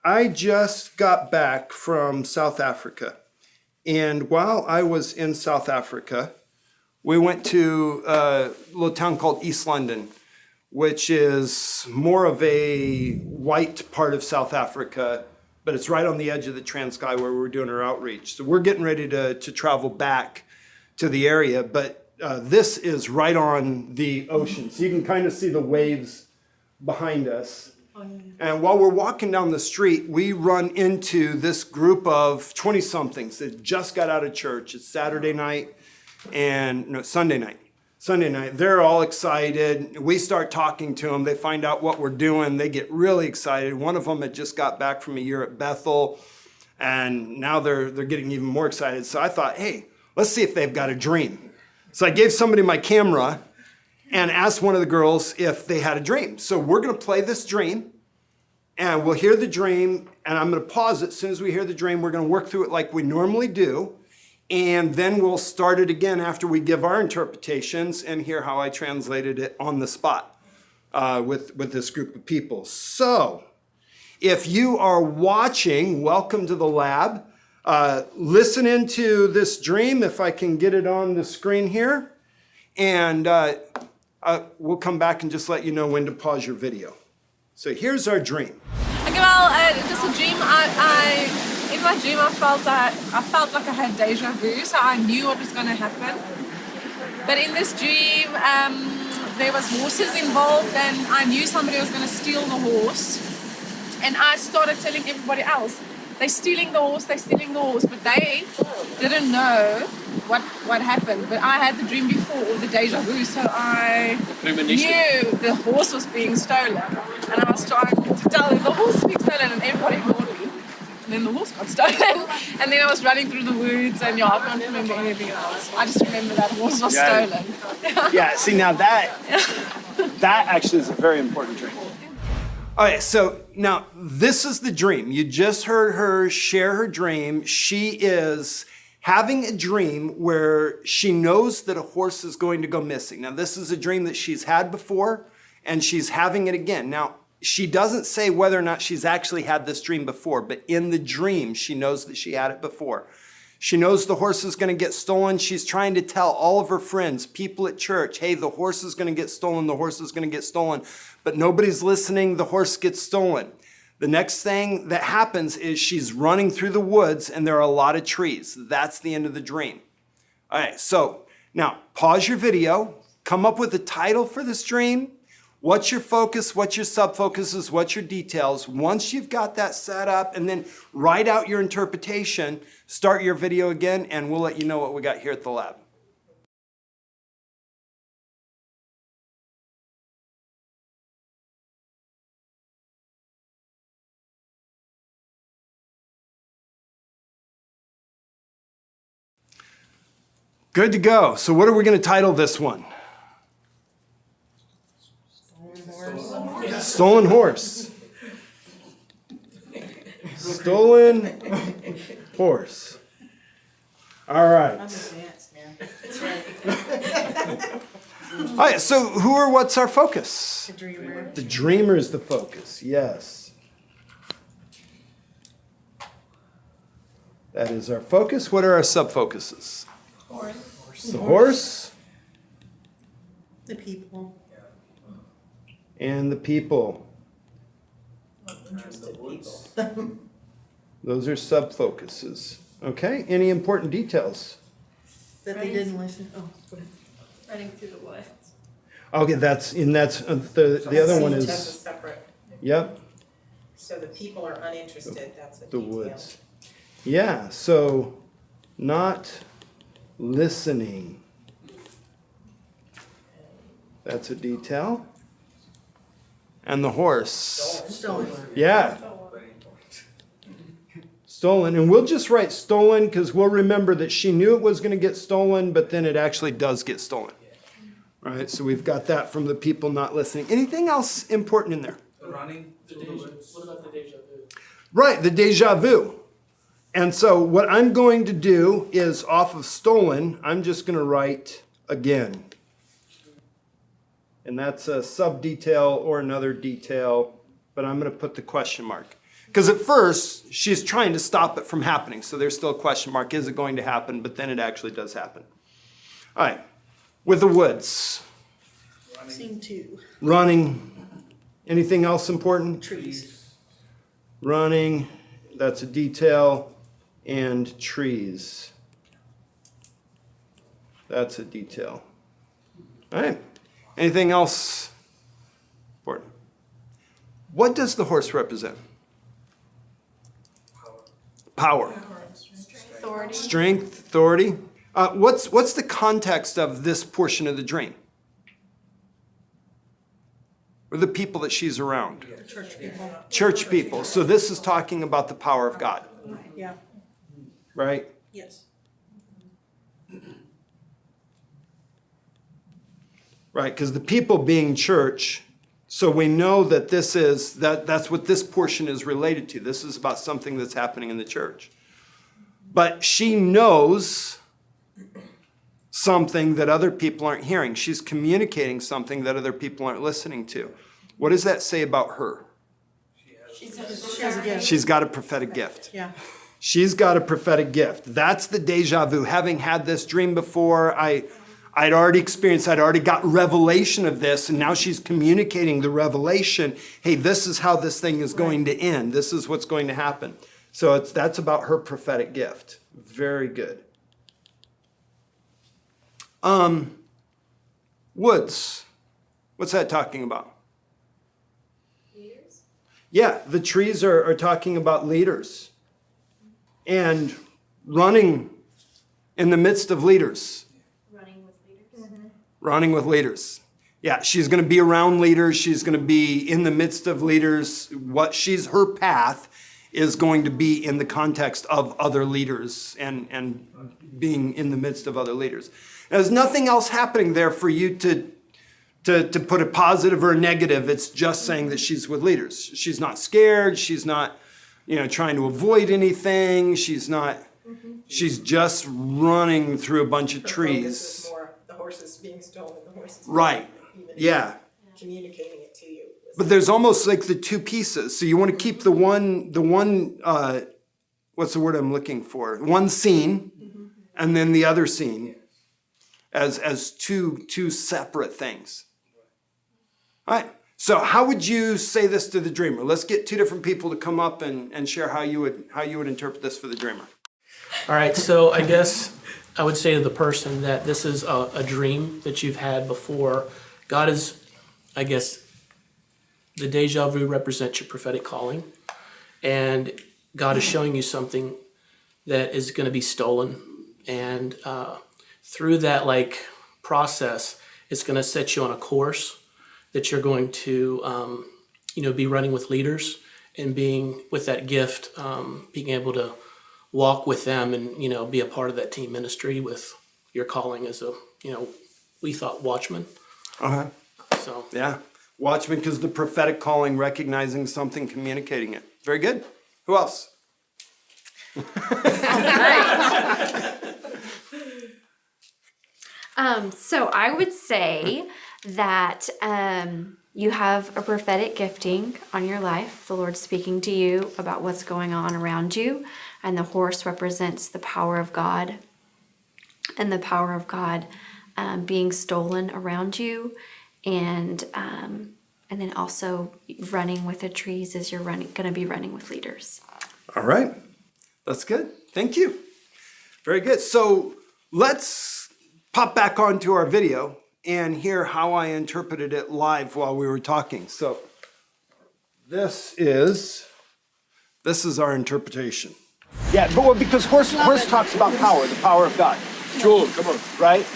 I just got back from South Africa. And while I was in South Africa, we went to a little town called East London, which is more of a white part of South Africa, but it's right on the edge of the Transkei where we're doing our outreach. So we're getting ready to travel back to the area, but this is right on the ocean. So you can kind of see the waves behind us. And while we're walking down the street, we run into this group of 20-somethings that just got out of church. It's Saturday night Sunday night. Sunday night, they're all excited. We start talking to them. They find out what we're doing. They get really excited. One of them had just got back from a year at Bethel, and now they're getting even more excited. So I thought, hey, let's see if they've got a dream. So I gave somebody my camera and asked one of the girls if they had a dream. So we're going to play this dream, and we'll hear the dream, and I'm going to pause it. As soon as we hear the dream, we're going to work through it like we normally do, and then we'll start it again after we give our interpretations and hear how I translated it on the spot with this group of people. So if you are watching, welcome to the lab. Listen into this dream, if I can get it on the screen here, and we'll come back and just let you know when to pause your video. So here's our dream. Okay, well, it was a dream. In my dream, I felt like I had deja vu, so I knew what was going to happen. But in this dream, there was horses involved, and I knew somebody was going to steal the horse. And I started telling everybody else, they're stealing the horse, but they didn't know what happened. But I had the dream before, or the deja vu, so I knew the horse was being stolen. And I was trying to tell them the horse was being stolen, and everybody ignored me. And then the horse got stolen. And then I was running through the woods, and I can't remember anything else. I just remember that horse was stolen. Yeah, see, now that actually is a very important dream. All right, so now this is the dream. You just heard her share her dream. She is having a dream where she knows that a horse is going to go missing. Now, this is a dream that she's had before, and she's having it again. Now, she doesn't say whether or not she's actually had this dream before, but in the dream, she knows that she had it before. She knows the horse is going to get stolen. She's trying to tell all of her friends, people at church, hey, the horse is going to get stolen, the horse is going to get stolen. But nobody's listening, the horse gets stolen. The next thing that happens is she's running through the woods, and there are a lot of trees. That's the end of the dream. All right, so now pause your video, come up with a title for this dream. What's your focus? What's your sub-focuses? What's your details? Once you've got that set up, and then write out your interpretation, start your video again, and we'll let you know what we got here at the lab. Good to go. So what are we going to title this one? Stolen horse. Stolen horse. All right. All right, so what's our focus? The dreamer. The dreamer is the focus, yes. That is our focus. What are our sub-focuses? Horse. The horse. The people. And the people. Interested people. Those are sub-focuses. Okay, any important details? That they didn't listen. Oh, go ahead. Running through the woods. Okay, the other one That's a is, separate. yep, So the people are uninterested, that's a the detail. woods. Yeah, so not listening. That's a detail. And the horse. Stolen. Yeah. Stolen. And we'll just write stolen because we'll remember that she knew it was going to get stolen, but then it actually does get stolen. All right, so we've got that from the people not listening. Anything else important in there? Running through the woods. What about the deja vu? Right, the deja vu. And so what I'm going to do is off of stolen, I'm just going to write again. And that's a sub-detail or another detail, but I'm going to put the question mark. Because at first, she's trying to stop it from happening. So there's still a question mark. Is it going to happen? But then it actually does happen. All right. With the woods. Scene 2, Running. Anything else important? trees. Running. That's a detail. And trees. That's a detail. All right. Anything else important? What does the horse represent? Power. Authority. Strength, authority. What's the context of this portion of the dream? Or the people that she's around? Church people. Church people. So this is talking about the power of God, Yeah, right? yes. Right, because the people being church, so we know that that's what this portion is related to. This is about something that's happening in the church. But she knows something that other people aren't hearing. She's communicating something that other people aren't listening to. What does that say about her? She has a gift. She's got a prophetic gift. Yeah. She's got a prophetic gift. That's the deja vu. Having had this dream before, I'd already experienced, I'd already got revelation of this, and now she's communicating the revelation. Hey, this is how this thing is going to end. This is what's going to happen. So that's about her prophetic gift. Very good. Woods. What's that talking about? Leaders. Yeah, the trees are talking about leaders. And running in the midst of leaders. Running with leaders. Running with leaders. Yeah, she's going to be around leaders. She's going to be in the midst of leaders. Her path is going to be in the context of other leaders and being in the midst of other leaders. There's nothing else happening there for you to put a positive or a negative. It's just saying that she's with leaders. She's not scared. She's not, trying to avoid anything. She's just running through a bunch of Her focus trees. is more the horses being stolen, the horses. Right. Even Yeah. communicating it to you. But there's almost like the two pieces. So you want to keep the one, what's the word I'm looking for? One scene, and then the other scene as two separate things. All right. So how would you say this to the dreamer? Let's get two different people to come up and share how you would interpret this for the dreamer. All right, so I guess I would say to the person that this is a dream that you've had before. God is, I guess, the deja vu represents your prophetic calling. And God is showing you something that is going to be stolen. And through that process, it's going to set you on a course that you're going to, be running with leaders and being with that gift, being able to walk with them and, be a part of that team ministry with your calling as a, we thought watchman. Okay. So, Yeah. Watchman, because the prophetic calling, recognizing something, communicating it. Very good. Who else? So I would say that you have a prophetic gifting on your life. The Lord's speaking to you about what's going on around you, and the horse represents the power of God, and the power of God being stolen around you, and then also running with the trees as you're going to be running with leaders. All right. That's good. Thank you. Very good. So let's pop back onto our video and hear how I interpreted it live while we were talking. So this is our interpretation. Yeah, but because horse talks about power, the power of God. Joel, come on. Right?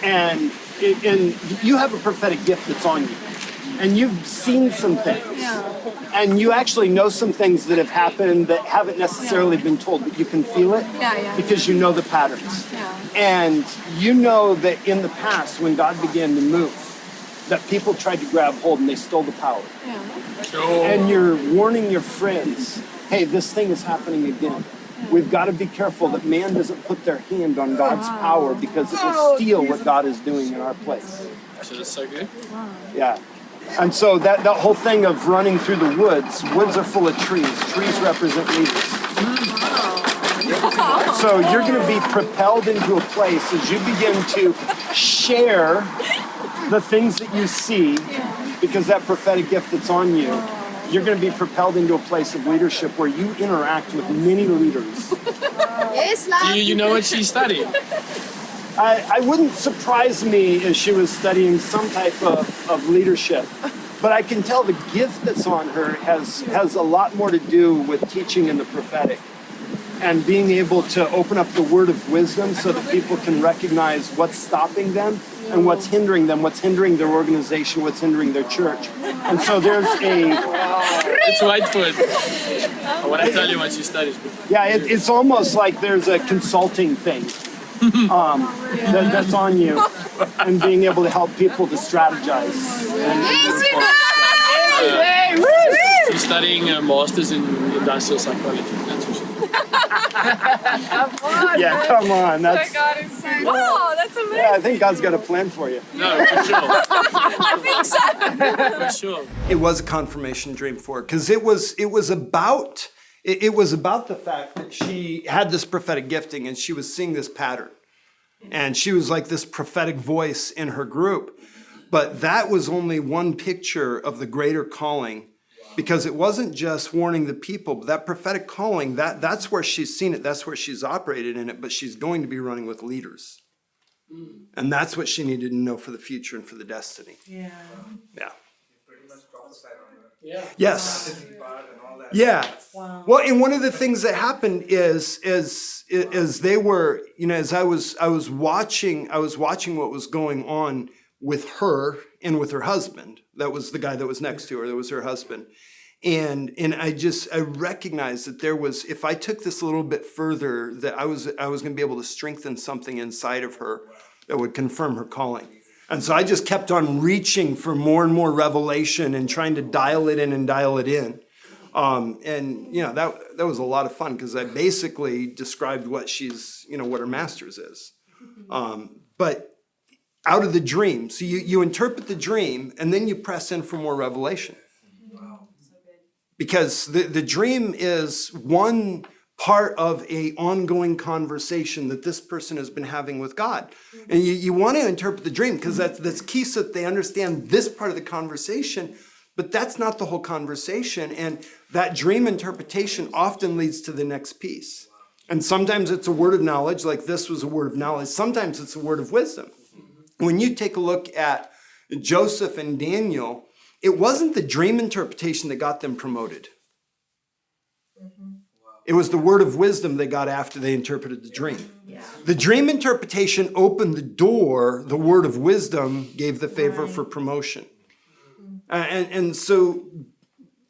And you have a prophetic gift that's on you. And you've seen some things. And you actually know some things that have happened that haven't necessarily been told, but you can feel it because you know the patterns. And you know that in the past, when God began to move, that people tried to grab hold and they stole the power. And you're warning your friends, hey, this thing is happening again. We've got to be careful that man doesn't put their hand on God's power because it will steal what God is doing in our place. So that's so good. Yeah. And so that whole thing of running through the woods are full of trees. Trees represent leaders. So you're going to be propelled into a place as you begin to share the things that you see, because that prophetic gift that's on you, you're going to be propelled into a place of leadership where you interact with many leaders. You know what she's studying? I wouldn't surprise me if she was studying some type of leadership, but I can tell the gift that's on her has a lot more to do with teaching in the prophetic and being able to open up the word of wisdom so that people can recognize what's stopping them and what's hindering them, what's hindering their organization, what's hindering their church. And so there's It's Whitefoot. When I tell you what she studies. it's almost like there's a consulting thing that's on you and being able to help people to strategize. She's studying a master's in industrial psychology. That's what she does. Yeah, come on. Oh my God, it's so, wow, that's amazing. Yeah, I think God's got a plan for you. No, for sure. I think so. For sure. It was a confirmation dream for her because it was about the fact that she had this prophetic gifting and she was seeing this pattern. And she was like this prophetic voice in her group. But that was only one picture of the greater calling, because it wasn't just warning the people, but that prophetic calling, that's where she's seen it, that's where she's operated in it, but she's going to be running with leaders. And that's what she needed to know for the future and for the destiny. Yeah. Yeah. Yeah. Yes. Yeah. Wow. Well, and one of the things that happened is they were, as I was watching what was going on with her and with her husband. That was the guy that was next to her. That was her husband. And I recognized that there was, if I took this a little bit further, that I was going to be able to strengthen something inside of her that would confirm her calling. And so I just kept on reaching for more and more revelation and trying to dial it in and dial it in. That was a lot of fun because I basically described what what her master's is. But out of the dream. So you interpret the dream and then you press in for more revelation. Because the dream is one part of a ongoing conversation that this person has been having with God. And you want to interpret the dream because that's key so that they understand this part of the conversation, but that's not the whole conversation. And that dream interpretation often leads to the next piece. And sometimes it's a word of knowledge, like this was a word of knowledge. Sometimes it's a word of wisdom. When you take a look at Joseph and Daniel, it wasn't the dream interpretation that got them promoted. It was the word of wisdom they got after they interpreted the dream. Yeah. The dream interpretation opened the door. The word of wisdom gave the favor for promotion. And so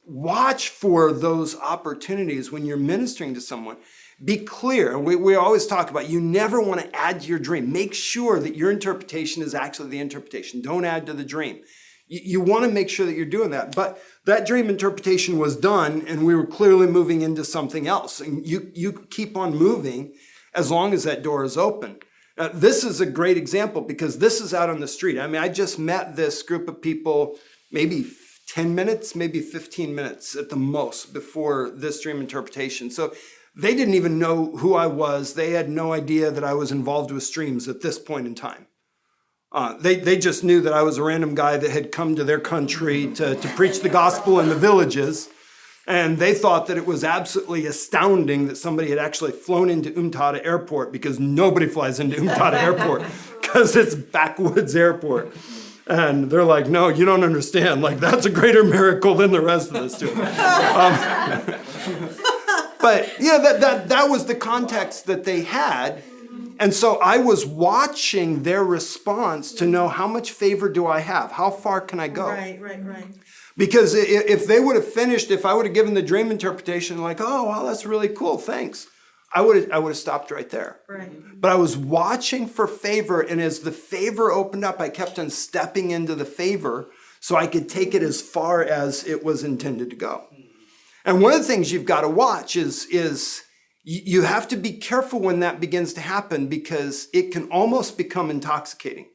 watch for those opportunities when you're ministering to someone. Be clear. We always talk about you never want to add to your dream. Make sure that your interpretation is actually the interpretation. Don't add to the dream. You want to make sure that you're doing that. But that dream interpretation was done, and we were clearly moving into something else. And you keep on moving as long as that door is open. Now, this is a great example because this is out on the street. I mean, I just met this group of people maybe 10 minutes, maybe 15 minutes at the most before this dream interpretation. So they didn't even know who I was. They had no idea that I was involved with streams at this point in time. They just knew that I was a random guy that had come to their country to preach the gospel in the villages. And they thought that it was absolutely astounding that somebody had actually flown into Umtata Airport, because nobody flies into Umtata Airport because it's backwoods airport. And they're like, no, you don't understand. Like, that's a greater miracle than the rest of us do. But that was the context that they had. And so I was watching their response to know, how much favor do I have? How far can I go? Right. Because if they would have finished, if I would have given the dream interpretation like, oh, wow, that's really cool, thanks, I would have stopped right there. Right. But I was watching for favor, and as the favor opened up, I kept on stepping into the favor so I could take it as far as it was intended to go. And one of the things you've got to watch is you have to be careful when that begins to happen, because it can almost become intoxicating.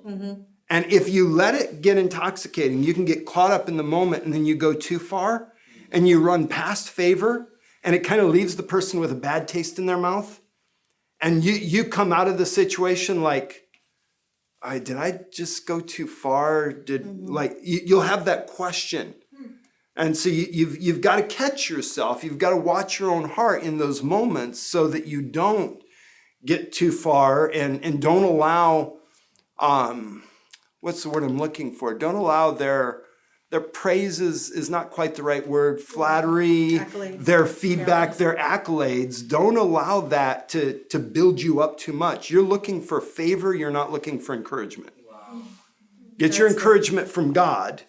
Mm-hmm. And if you let it get intoxicating, you can get caught up in the moment and then you go too far and you run past favor and it kind of leaves the person with a bad taste in their mouth. And you come out of the situation like, did I just go too far? You'll have that question. And so you've got to catch yourself. You've got to watch your own heart in those moments so that you don't get too far and don't allow, what's the word I'm looking for? Don't allow their praise is not quite the right word, flattery, Accolades. their feedback, their accolades. Don't allow that to build you up too much. You're looking for favor, you're not looking for encouragement. Get your encouragement from God.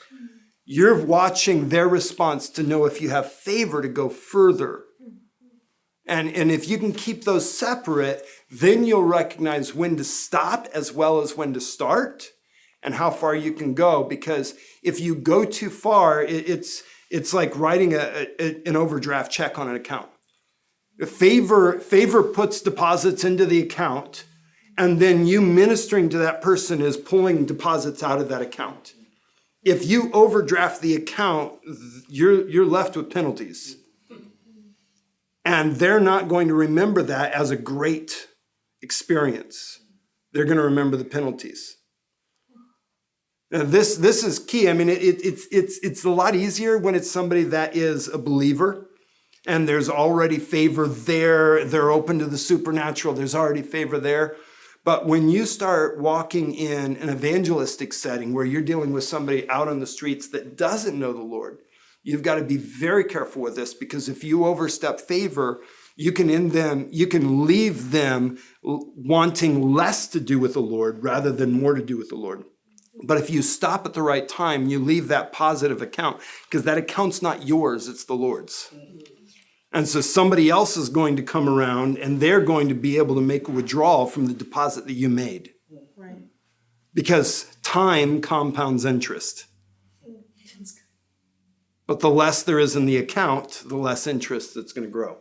You're watching their response to know if you have favor to go further. And if you can keep those separate, then you'll recognize when to stop as well as when to start and how far you can go. Because if you go too far, it's like writing an overdraft check on an account. Favor puts deposits into the account, and then you ministering to that person is pulling deposits out of that account. If you overdraft the account, you're left with penalties. And they're not going to remember that as a great experience. They're going to remember the penalties. Now, this is key. I mean, it's a lot easier when it's somebody that is a believer and there's already favor there. They're open to the supernatural. There's already favor there. But when you start walking in an evangelistic setting where you're dealing with somebody out on the streets that doesn't know the Lord, you've got to be very careful with this, because if you overstep favor, you can leave them wanting less to do with the Lord rather than more to do with the Lord. But if you stop at the right time, you leave that positive account, because that account's not yours, it's the Lord's. And so somebody else is going to come around and they're going to be able to make a withdrawal from the deposit that you made. Right. Because time compounds interest. But the less there is in the account, the less interest that's going to grow.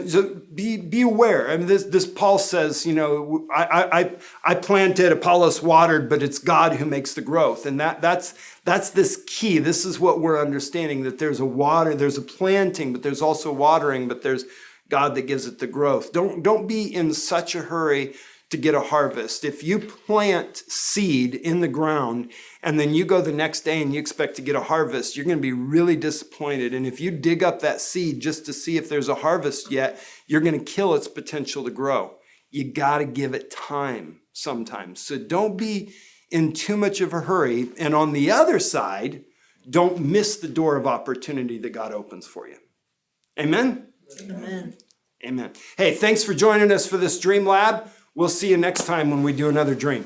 So be aware. I mean, this Paul says, I planted, Apollos watered, but it's God who makes the growth. And that's this key. This is what we're understanding, that there's a planting, but there's also watering, but there's God that gives it the growth. Don't be in such a hurry to get a harvest. If you plant seed in the ground and then you go the next day and you expect to get a harvest, you're going to be really disappointed. And if you dig up that seed just to see if there's a harvest yet, you're going to kill its potential to grow. You got to give it time sometimes. So don't be in too much of a hurry. And on the other side, don't miss the door of opportunity that God opens for you. Amen? Amen. Amen. Hey, thanks for joining us for this Dream Lab. We'll see you next time when we do another dream.